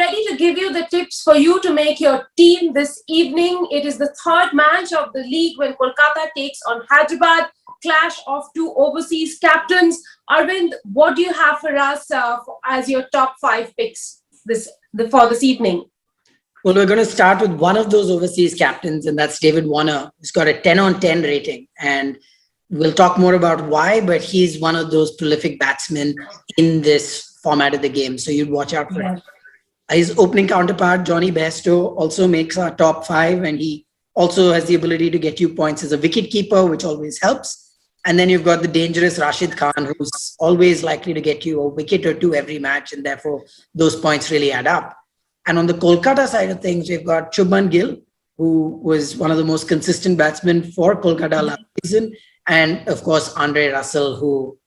ready to give you the tips for you to make your team this evening. It is the third match of the league when Kolkata takes on Hyderabad. Clash of two overseas captains. Arvind, what do you have for us as your top 5 picks for this evening? Well, we're going to start with one of those overseas captains, and that's David Warner, who's got a 10 on 10 rating. And we'll talk more about why, but he's one of those prolific batsmen in this format of the game. So you'd watch out for him. His opening counterpart, Johnny Bairstow, also makes our top 5, and he also has the ability to get you points as a wicket keeper, which always helps. And then you've got the dangerous Rashid Khan, who's always likely to get you a wicket or 2 every match, and therefore those points really add up. And on the Kolkata side of things, we've got Chuban Gil, who was one of the most consistent batsmen for Kolkata last season. And of course, Andre Russell, who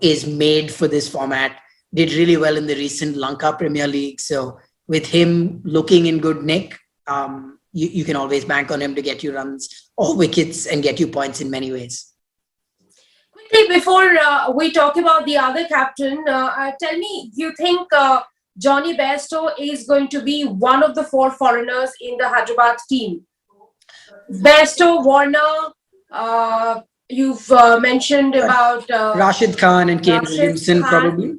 is made for this format, did really well in the recent Lanka Premier League. So with him looking in good nick, you can always bank on him to get you runs or wickets and get you points in many ways. Quickly, before we talk about the other captain, tell me, do you think Johnny Bairstow is going to be one of the 4 foreigners in the Hyderabad team? Bairstow, Warner, you've mentioned about Rashid Khan and Kane Williamson, probably.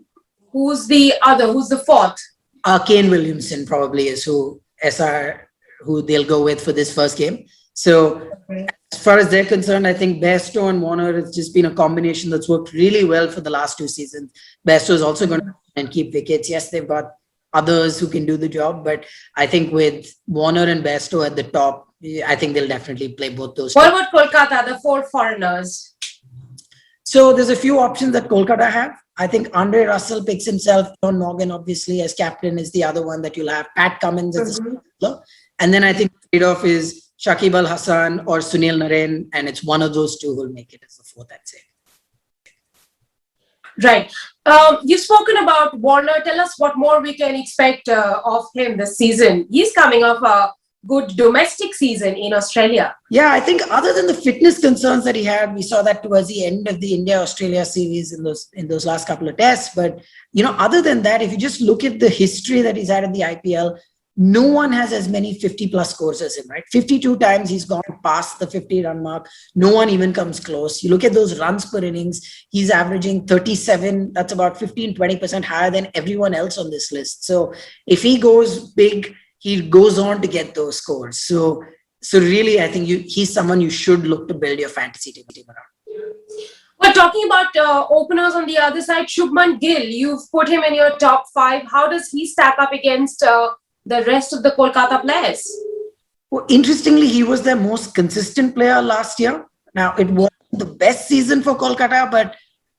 Who's the other? Who's the 4th? Kane Williamson probably is who they'll go with for this first game. So as far as they're concerned, I think Bairstow and Warner has just been a combination that's worked really well for the last 2 seasons. Bairstow is also going to and keep wickets. Yes, they've got others who can do the job, but I think with Warner and Bairstow at the top, I think they'll definitely play both those. What about Kolkata, the 4 foreigners? So there's a few options that Kolkata have. I think Andre Russell picks himself. John Morgan, obviously, as captain is the other one that you'll have. Pat Cummins as the spinner. And then I think the trade-off is Shakib Al Hasan or Sunil Narine, and it's one of those 2 who will make it as the 4th, I'd say. Right. You've spoken about Warner. Tell us what more we can expect of him this season. He's coming off a good domestic season in Australia. Yeah, I think other than the fitness concerns that he had, we saw that towards the end of the India-Australia series in those last couple of tests. But, other than that, if you just look at the history that he's had in the IPL, no one has as many 50-plus scores as him, right? 52 times he's gone past the 50-run mark. No one even comes close. You look at those runs per innings, he's averaging 37. That's about 15-20% higher than everyone else on this list. So if he goes big, he goes on to get those scores. So really, I think he's someone you should look to build your fantasy team around. We're talking about openers on the other side. Sugman Gill, you've put him in your top 5. How does he stack up against the rest of the Kolkata players? Well, interestingly, he was their most consistent player last year. Now, it wasn't the best season for Kolkata, but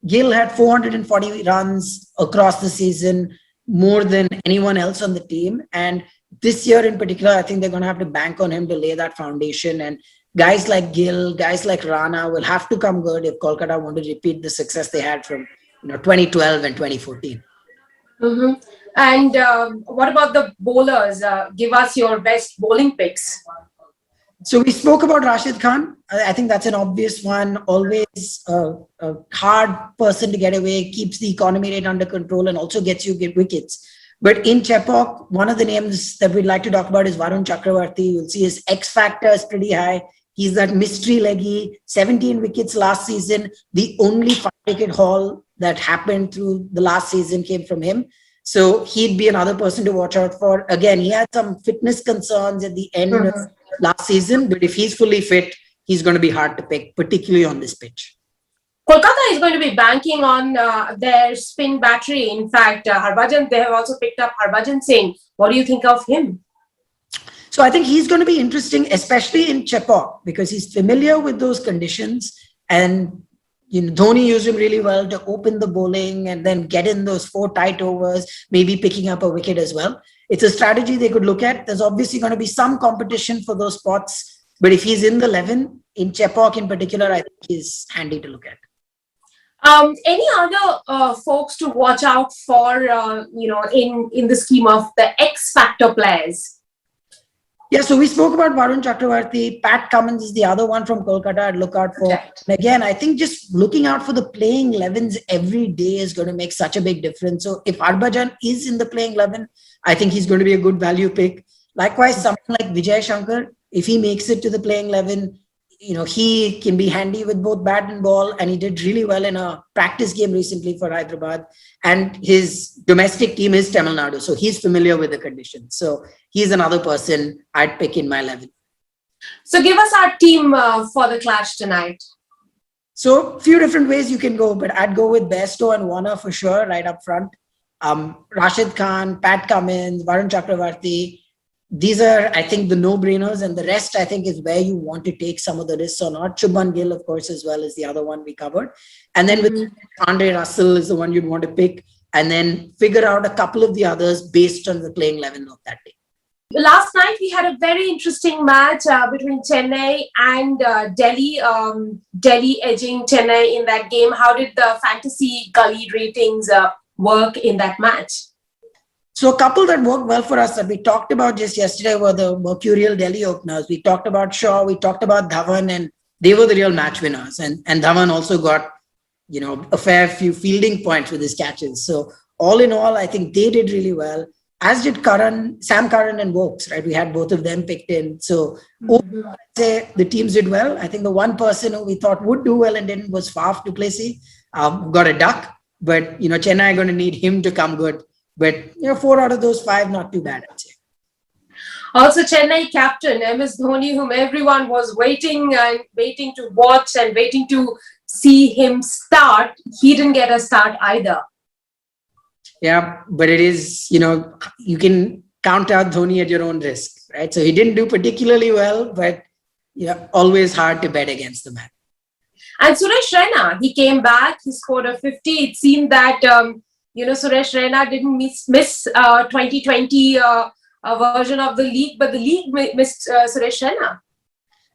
Gill had 440 runs across the season, more than anyone else on the team. And this year in particular, I think they're going to have to bank on him to lay that foundation. And guys like Gill, guys like Rana will have to come good if Kolkata want to repeat the success they had from 2012 and 2014. And what about the bowlers? Give us your best bowling picks. So we spoke about Rashid Khan. I think that's an obvious one. Always a hard person to get away, keeps the economy rate under control and also gets you good wickets. But in Chepauk, one of the names that we'd like to talk about is Varun Chakravarthi. You'll see his X factor is pretty high. He's that mystery leggy, 17 wickets last season. The only 5-wicket haul that happened through the last season came from him. So he'd be another person to watch out for. Again, he had some fitness concerns at the end of last season, but if he's fully fit, he's going to be hard to pick, particularly on this pitch. Kolkata is going to be banking on their spin battery. In fact, they have also picked up Harbhajan Singh. What do you think of him? So I think he's going to be interesting, especially in Chepauk, because he's familiar with those conditions. And Dhoni used him really well to open the bowling and then get in those 4 tight overs, maybe picking up a wicket as well. It's a strategy they could look at. There's obviously going to be some competition for those spots. But if he's in the 11, in Chepauk in particular, I think he's handy to look at. Any other folks to watch out for, in the scheme of the X Factor players? Yeah, so we spoke about Varun Chakravarthi. Pat Cummins is the other one from Kolkata I'd look out for. Right. And again, I think just looking out for the playing 11s every day is going to make such a big difference. So if Harbhajan is in the playing 11, I think he's going to be a good value pick. Likewise, someone like Vijay Shankar, if he makes it to the playing 11, he can be handy with both bat and ball. And he did really well in a practice game recently for Hyderabad. And his domestic team is Tamil Nadu. So he's familiar with the conditions. So he's another person I'd pick in my 11. So give us our team for the clash tonight. So a few different ways you can go, but I'd go with Bairstow and Warner for sure, right up front. Rashid Khan, Pat Cummins, Varun Chakravarthi. These are, I think, the no-brainers, and the rest, I think, is where you want to take some of the risks or not. Chuban Gil, of course, as well as the other one we covered. And then with Andre Russell is the one you'd want to pick, and then figure out a couple of the others based on the playing 11 of that day. Last night, we had a very interesting match between Chennai and Delhi. Delhi edging Chennai in that game. How did the fantasy gully ratings work in that match? So a couple that worked well for us that we talked about just yesterday were the mercurial Delhi openers. We talked about Shaw, we talked about Dhawan, and they were the real match winners. And Dhawan also got, a fair few fielding points with his catches. So all in all, I think they did really well, as did Sam Curran and Vokes, right? We had both of them picked in. So overall, I'd say the teams did well. I think the one person who we thought would do well and didn't was Faf du Plessis. Got a duck, but, Chennai are going to need him to come good. But 4 out of those 5, not too bad, I'd say. Also, Chennai captain MS Dhoni, whom everyone was waiting to watch and waiting to see him start. He didn't get a start either. Yeah, but it is, you can count out Dhoni at your own risk, right? So he didn't do particularly well, but always hard to bet against the man. And Suresh Raina, he came back. He scored a 50. It seemed that Suresh Raina didn't miss 2020 version of the league, but the league missed Suresh Raina.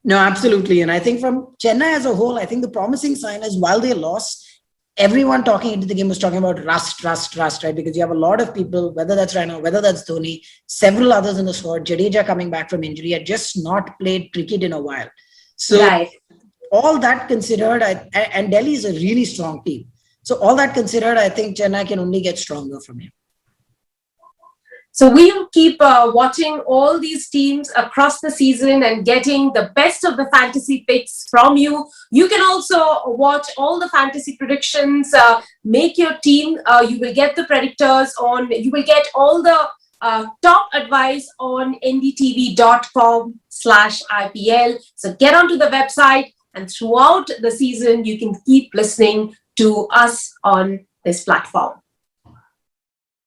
No, absolutely. And I think from Chennai as a whole, I think the promising sign is while they lost, everyone talking into the game was talking about rust, right? Because you have a lot of people, whether that's Raina, whether that's Dhoni, several others in the squad, Jadeja coming back from injury, had just not played cricket in a while. So right. All that considered, and Delhi is a really strong team. So all that considered, I think Chennai can only get stronger from here. So we'll keep watching all these teams across the season and getting the best of the fantasy picks from you. You can also watch all the fantasy predictions, make your team. You will get the predictors on, you will get all the top advice on ndtv.com/IPL. So get onto the website, and throughout the season, you can keep listening to us on this platform.